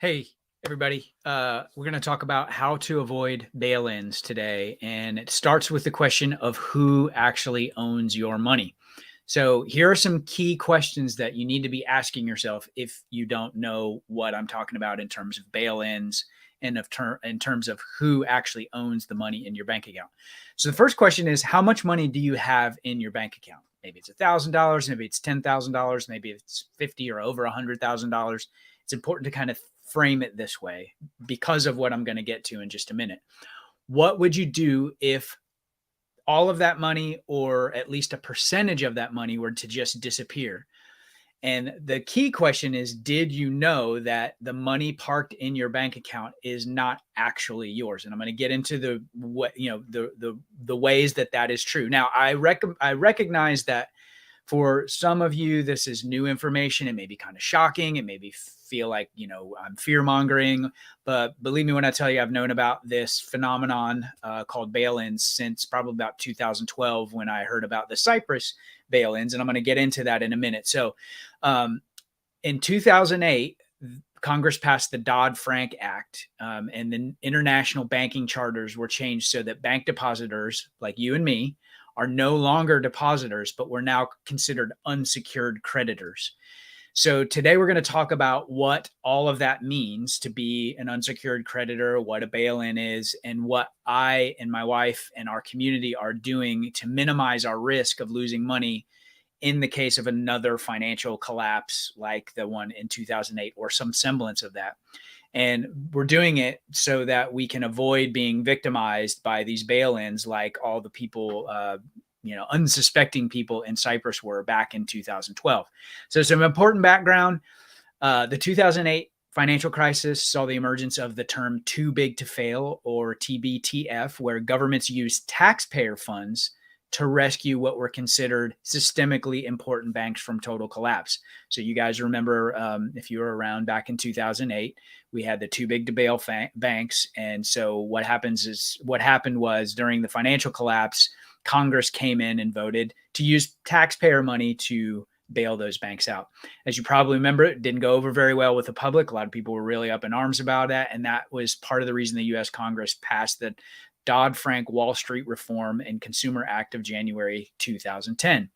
Hey, everybody. We're going to talk about how to avoid bail-ins today. And it starts with the question of who actually owns your money. So here are some key questions that you need to be asking yourself if you don't know what I'm talking about in terms of bail-ins and in terms of who actually owns the money in your bank account. So the first question is, how much money do you have in your bank account? Maybe it's $1,000, maybe it's $10,000, maybe it's 50 or over $100,000. It's important to kind of frame it this way because of what I'm going to get to in just a minute. What would you do if all of that money, or at least a percentage of that money, were to just disappear? And the key question is, did you know that the money parked in your bank account is not actually yours? And I'm going to get into the ways that that is true. Now, I recognize that for some of you, this is new information. It may be kind of shocking. It may be feel like, I'm fear mongering. But believe me when I tell you, I've known about this phenomenon called bail-ins since probably about 2012 when I heard about the Cyprus bail-ins. And I'm going to get into that in a minute. So in 2008, Congress passed the Dodd-Frank Act, and the international banking charters were changed so that bank depositors like you and me are no longer depositors, but we're now considered unsecured creditors. So today we're going to talk about what all of that means to be an unsecured creditor, what a bail-in is, and what I and my wife and our community are doing to minimize our risk of losing money in the case of another financial collapse like the one in 2008 or some semblance of that. And we're doing it so that we can avoid being victimized by these bail-ins like all the people, unsuspecting people in Cyprus were back in 2012. So some important background. The 2008 financial crisis saw the emergence of the term too big to fail, or TBTF, where governments used taxpayer funds to rescue what were considered systemically important banks from total collapse. So you guys remember, if you were around back in 2008, we had the too big to bail banks. And so what happened was during the financial collapse, Congress came in and voted to use taxpayer money to bail those banks out. As you probably remember, it didn't go over very well with the public. A lot of people were really up in arms about that. And that was part of the reason the US Congress passed the Dodd-Frank Wall Street Reform and Consumer Act of January 2010.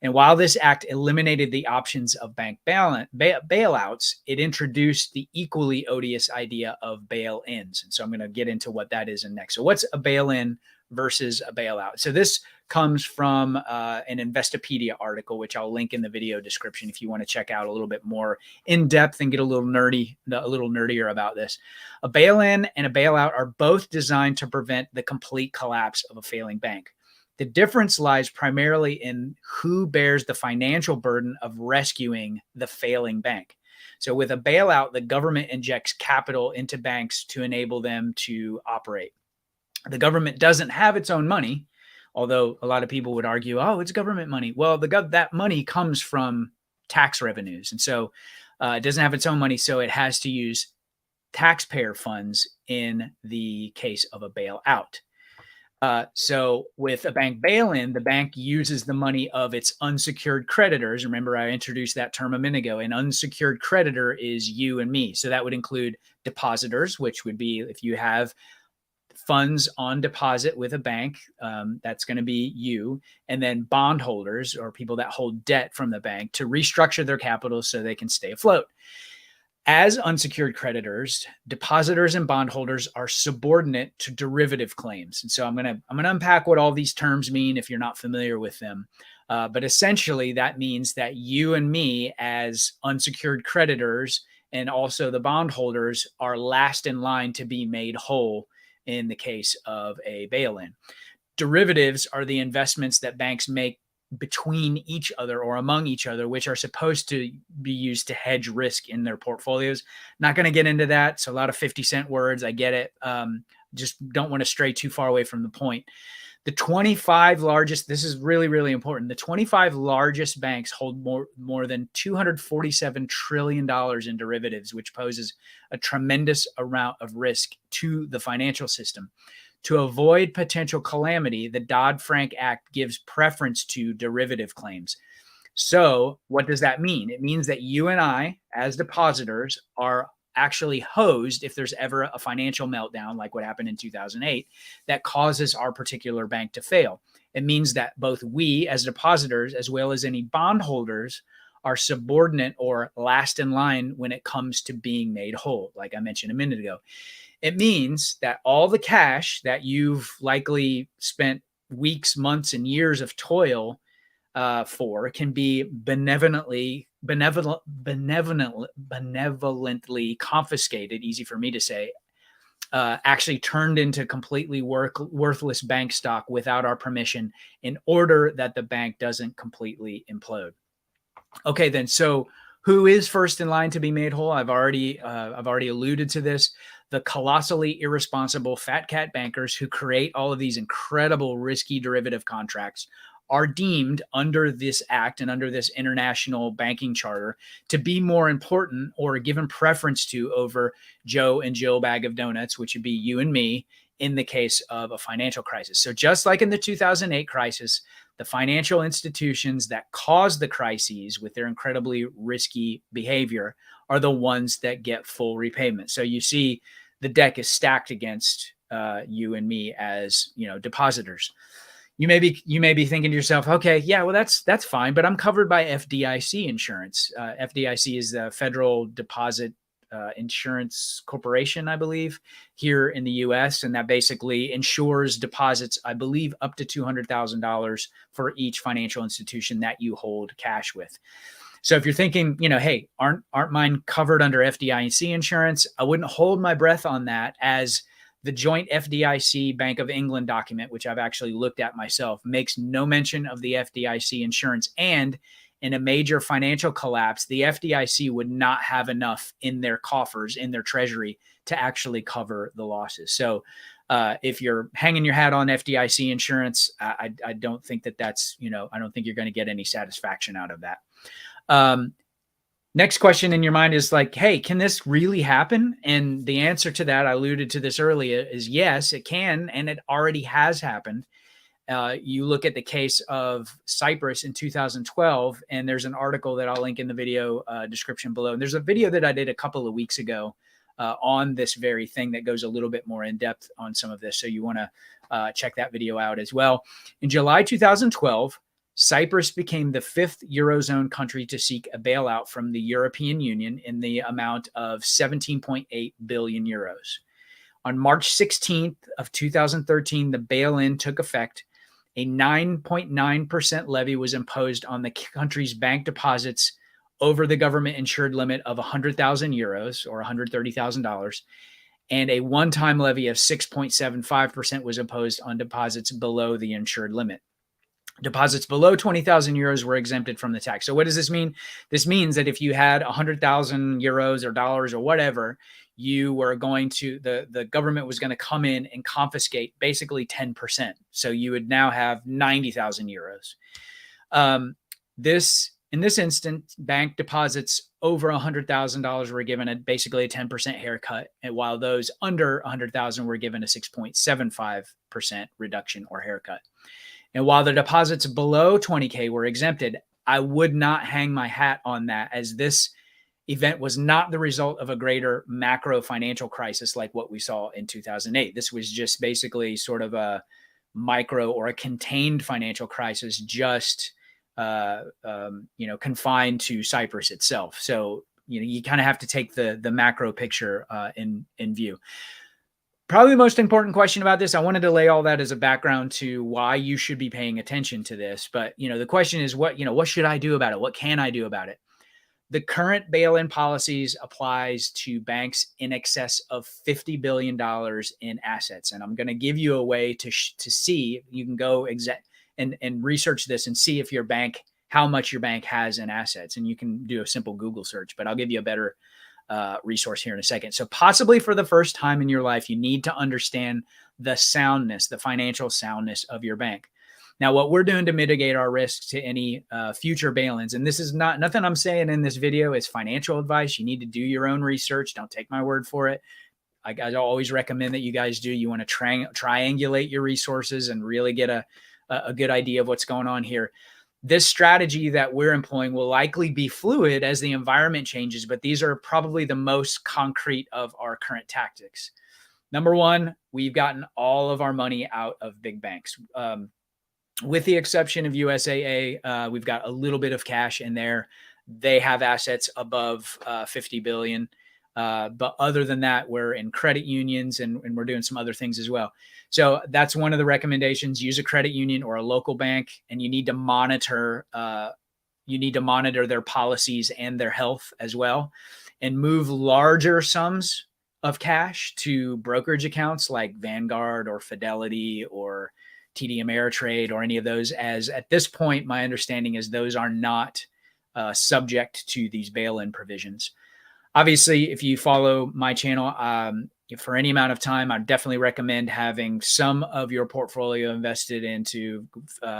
And while this act eliminated the options of bank bailouts, it introduced the equally odious idea of bail-ins. And so I'm going to get into what that is next. So what's a bail-in versus a bailout? So this comes from an Investopedia article, which I'll link in the video description if you want to check out a little bit more in depth and get a little nerdier about this. A bail-in and a bailout are both designed to prevent the complete collapse of a failing bank. The difference lies primarily in who bears the financial burden of rescuing the failing bank. So with a bailout, the government injects capital into banks to enable them to operate. The government doesn't have its own money, although a lot of people would argue, oh, it's government money. Well, that money comes from tax revenues. And so it doesn't have its own money, so it has to use taxpayer funds in the case of a bailout. So with a bank bail-in, the bank uses the money of its unsecured creditors. Remember, I introduced that term a minute ago. An unsecured creditor is you and me. So that would include depositors, which would be if you have funds on deposit with a bank, that's going to be you, and then bondholders, or people that hold debt from the bank, to restructure their capital so they can stay afloat. As unsecured creditors, depositors and bondholders are subordinate to derivative claims. And so I'm going to unpack what all these terms mean if you're not familiar with them. But essentially, that means that you and me, as unsecured creditors, and also the bondholders, are last in line to be made whole in the case of a bail-in. Derivatives are the investments that banks make between each other or among each other, which are supposed to be used to hedge risk in their portfolios. Not going to get into that. It's a lot of 50-cent words. I get it. Just don't want to stray too far away from the point. The 25 largest, this is really, really important. The 25 largest banks hold more than $247 trillion in derivatives, which poses a tremendous amount of risk to the financial system. To avoid potential calamity, the Dodd-Frank Act gives preference to derivative claims. So what does that mean? It means that you and I, as depositors, are actually hosed if there's ever a financial meltdown like what happened in 2008 that causes our particular bank to fail. It means that both we as depositors, as well as any bondholders, are subordinate or last in line when it comes to being made whole, like I mentioned a minute ago. It means that all the cash that you've likely spent weeks, months, and years of toil for can be benevolently confiscated, easy for me to say, actually turned into completely worthless bank stock without our permission in order that the bank doesn't completely implode. Okay, then, so who is first in line to be made whole? I've already alluded to this. The colossally irresponsible fat cat bankers who create all of these incredible risky derivative contracts are deemed under this act and under this international banking charter to be more important or given preference to over Joe and Jill Bag of Donuts, which would be you and me in the case of a financial crisis. So just like in the 2008 crisis, the financial institutions that caused the crises with their incredibly risky behavior are the ones that get full repayment. So you see the deck is stacked against you and me as, depositors. You may be thinking to yourself, okay, yeah, well, that's fine, but I'm covered by FDIC insurance. FDIC is the Federal Deposit Insurance Corporation, I believe, here in the U.S., and that basically insures deposits, I believe, up to $200,000 for each financial institution that you hold cash with. So if you're thinking, hey, aren't mine covered under FDIC insurance? I wouldn't hold my breath on that, as the joint FDIC Bank of England document, which I've actually looked at myself, makes no mention of the FDIC insurance. And in a major financial collapse, the FDIC would not have enough in their coffers, in their treasury, to actually cover the losses. So if you're hanging your hat on FDIC insurance, I don't think that's, I don't think you're going to get any satisfaction out of that. Next question in your mind is like, hey, can this really happen? And the answer to that, I alluded to this earlier, is yes, it can, and it already has happened. You look at the case of Cyprus in 2012, and there's an article that I'll link in the video description below. And there's a video that I did a couple of weeks ago on this very thing that goes a little bit more in depth on some of this. So you want to check that video out as well. In July 2012, Cyprus became the 5th Eurozone country to seek a bailout from the European Union in the amount of 17.8 billion euros. On March 16th of 2013, the bail-in took effect. A 9.9% levy was imposed on the country's bank deposits over the government-insured limit of 100,000 euros or $130,000, and a one-time levy of 6.75% was imposed on deposits below the insured limit. Deposits below 20,000 euros were exempted from the tax. So what does this mean? This means that if you had 100,000 euros or dollars or whatever, you were going to, the government was going to come in and confiscate basically 10%. So you would now have 90,000 euros. In this instance, bank deposits over $100,000 were given basically a 10% haircut, and while those under 100,000 were given a 6.75% reduction or haircut. And while the deposits below 20K were exempted, I would not hang my hat on that, as this event was not the result of a greater macro financial crisis like what we saw in 2008. This was just basically sort of a micro or a contained financial crisis, just confined to Cyprus itself. So you kind of have to take the macro picture in view. Probably the most important question about this, I wanted to lay all that as a background to why you should be paying attention to this. But, the question is what should I do about it? What can I do about it? The current bail-in policies applies to banks in excess of $50 billion in assets. And I'm going to give you a way to see, you can go and research this and see if your bank, how much your bank has in assets. And you can do a simple Google search, but I'll give you a better resource here in a second. So possibly for the first time in your life, you need to understand the soundness, the financial soundness of your bank. Now, what we're doing to mitigate our risks to any future bail-ins, and this is nothing I'm saying in this video is financial advice. You need to do your own research. Don't take my word for it. I always recommend that you guys do. You want to triangulate your resources and really get a good idea of what's going on here. This strategy that we're employing will likely be fluid as the environment changes, but these are probably the most concrete of our current tactics. Number one, we've gotten all of our money out of big banks. With the exception of USAA, we've got a little bit of cash in there. They have assets above 50 billion. But other than that, we're in credit unions and we're doing some other things as well. So that's one of the recommendations. Use a credit union or a local bank, and you need to monitor their policies and their health as well, and move larger sums of cash to brokerage accounts like Vanguard or Fidelity or TD Ameritrade or any of those, as at this point, my understanding is those are not subject to these bail-in provisions. Obviously, if you follow my channel for any amount of time, I definitely recommend having some of your portfolio invested into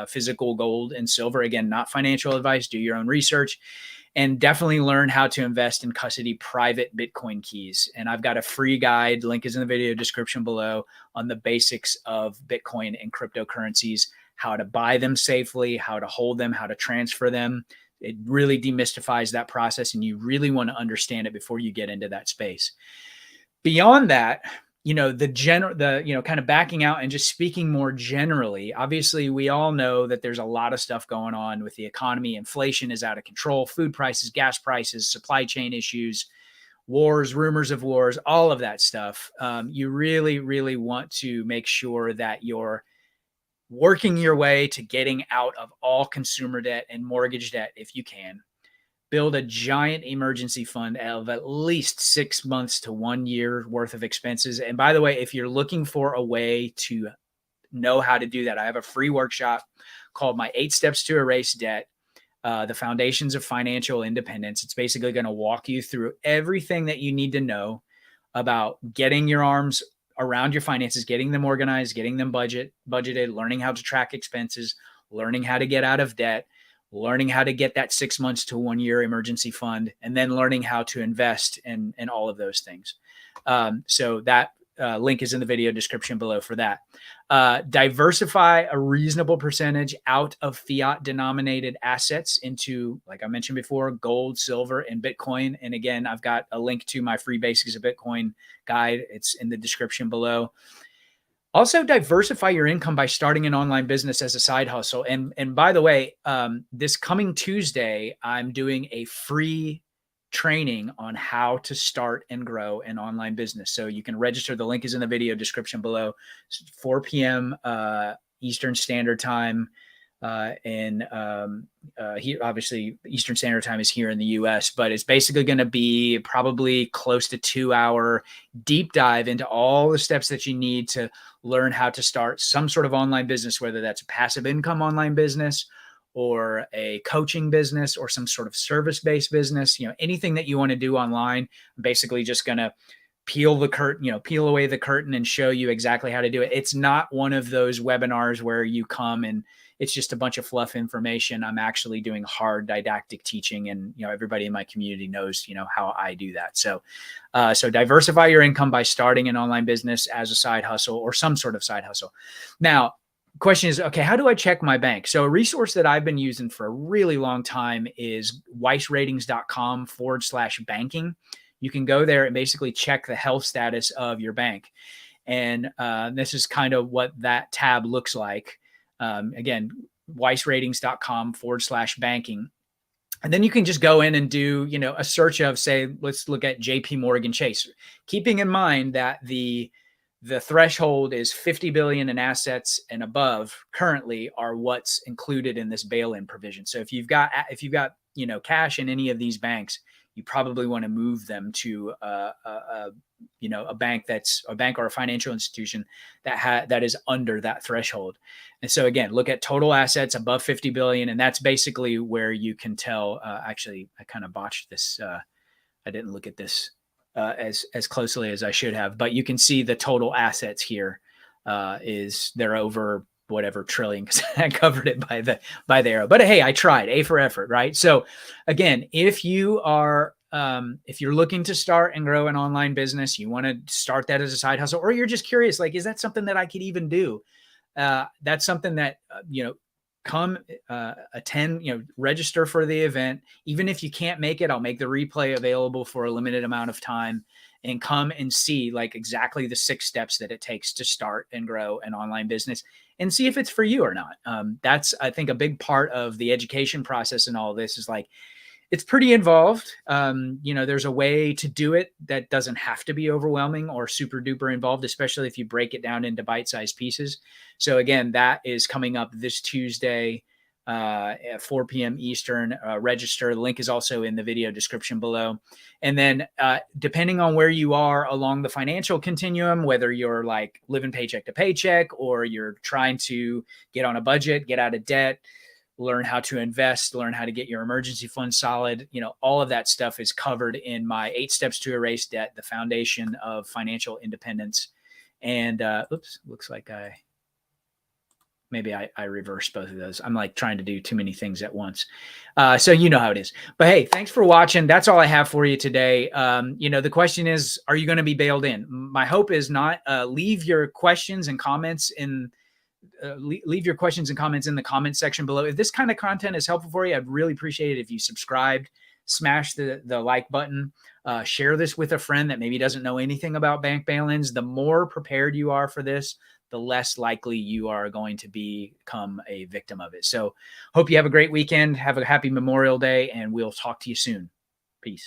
physical gold and silver. Again, not financial advice. Do your own research, and definitely learn how to invest in custody private Bitcoin keys. And I've got a free guide, link is in the video description below, on the basics of Bitcoin and cryptocurrencies, how to buy them safely, how to hold them, how to transfer them. It really demystifies that process, and you really want to understand it before you get into that space. Beyond that, kind of backing out and just speaking more generally, obviously we all know that there's a lot of stuff going on with the economy. Inflation is out of control, food prices, gas prices, supply chain issues, wars, rumors of wars, all of that stuff. You really, really want to make sure that you're working your way to getting out of all consumer debt and mortgage debt if you can. Build a giant emergency fund of at least 6 months to 1 year worth of expenses. And by the way, if you're looking for a way to know how to do that, I have a free workshop called My 8 Steps to Erase Debt, the Foundations of Financial Independence. It's basically going to walk you through everything that you need to know about getting your arms around your finances, getting them organized, getting them budgeted, learning how to track expenses, learning how to get out of debt, learning how to get that 6 months to 1 year emergency fund, and then learning how to invest in all of those things. So that link is in the video description below for that. Diversify a reasonable percentage out of fiat denominated assets into, like I mentioned before, gold, silver, and Bitcoin. And again, I've got a link to my free Basics of Bitcoin guide. It's in the description below. Also, diversify your income by starting an online business as a side hustle. And by the way, this coming Tuesday, I'm doing a free training on how to start and grow an online business. So you can register. The link is in the video description below. It's 4 p.m. Eastern Standard Time. Here, obviously, Eastern Standard Time is here in the US, but it's basically going to be probably close to 2-hour deep dive into all the steps that you need to learn how to start some sort of online business, whether that's a passive income online business or a coaching business or some sort of service-based business, anything that you want to do online. I'm basically just going to peel away the curtain and show you exactly how to do it. It's not one of those webinars where you come and it's just a bunch of fluff information. I'm actually doing hard didactic teaching, and everybody in my community knows how I do that. So diversify your income by starting an online business as a side hustle or some sort of side hustle. Now, question is, okay, how do I check my bank? So a resource that I've been using for a really long time is weissratings.com/banking. You can go there and basically check the health status of your bank. And this is kind of what that tab looks like. Again, weissratings.com/banking. And then you can just go in and do, a search of, say, let's look at JP Morgan Chase, keeping in mind that the threshold is 50 billion in assets and above currently are what's included in this bail-in provision. So if you've got cash in any of these banks, you probably want to move them to a bank or a financial institution that is under that threshold. And so again, look at total assets above 50 billion, and that's basically where you can tell. Actually, I kind of botched this. I didn't look at this as closely as I should have, but you can see the total assets here they're over whatever trillion, because I covered it by the arrow. But hey, I tried. A for effort, right? So again, if you are if you're looking to start and grow an online business, you want to start that as a side hustle, or you're just curious, like, is that something that I could even do? That's something that come attend, register for the event. Even if you can't make it, I'll make the replay available for a limited amount of time, and come and see like exactly the 6 steps that it takes to start and grow an online business, and see if it's for you or not. That's, I think, a big part of the education process and all of this is like, it's pretty involved. There's a way to do it that doesn't have to be overwhelming or super duper involved, especially if you break it down into bite-sized pieces. So again, that is coming up this Tuesday at 4 p.m. Eastern. Register. The link is also in the video description below. And then depending on where you are along the financial continuum, whether you're like living paycheck to paycheck or you're trying to get on a budget, get out of debt, learn how to invest, learn how to get your emergency fund solid. All of that stuff is covered in my 8 steps to erase debt, the foundation of financial independence. And looks like maybe I reversed both of those. I'm like trying to do too many things at once. So you know how it is. But hey, thanks for watching. That's all I have for you today. The question is, are you going to be bailed in? My hope is not. Leave your questions and comments in leave your questions and comments in the comment section below. If this kind of content is helpful for you, I'd really appreciate it if you subscribed, smash the like button, share this with a friend that maybe doesn't know anything about bank bail-ins. The more prepared you are for this, the less likely you are going to become a victim of it. So hope you have a great weekend. Have a happy Memorial Day, and we'll talk to you soon. Peace.